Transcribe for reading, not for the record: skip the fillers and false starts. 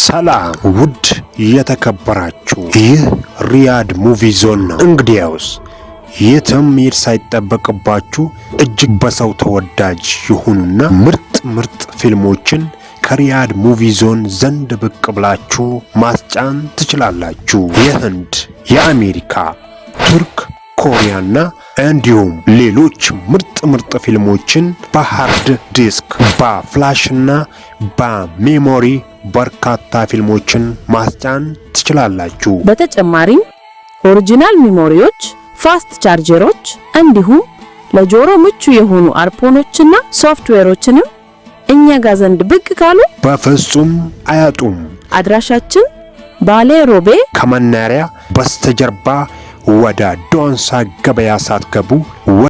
ሰላም ውድ የተከበራችሁ ይህ ሪያድ ሙቪ ዞን ነው። እንግዲያውስ የትም መሄድ ሳይጠበቅባችሁ እጅግ በሰው ተወዳጅ የሆኑና ምርጥ ፊልሞችን ከሪያድ ሙቪ ዞን ዘንድ ብቅ ብላችሁ ማስጫን ትችላላችሁ። የህንድ፣ የአሜሪካ፣ ቱርክ፣ ኮሪያና እንዲሁም ሌሎች ምርጥ ፊልሞችን በሃርድ ዲስክ በፍላሽና በሜሞሪ በርካታ ፊልሞችን ማስጫን ትችላላችሁ። በተጨማሪም ኦሪጂናል ሜሞሪዎች፣ ፋስት ቻርጀሮች እንዲሁም ለጆሮ ምቹ የሆኑ አርፖኖችና ሶፍትዌሮችንም እኛ ጋር ዘንድ ብቅ ካሉ በፍጹም አያጡም። አድራሻችን ባሌ ሮቤ ከመናሪያ በስተጀርባ ወደ ዶንሳ ገበያ ሳትገቡ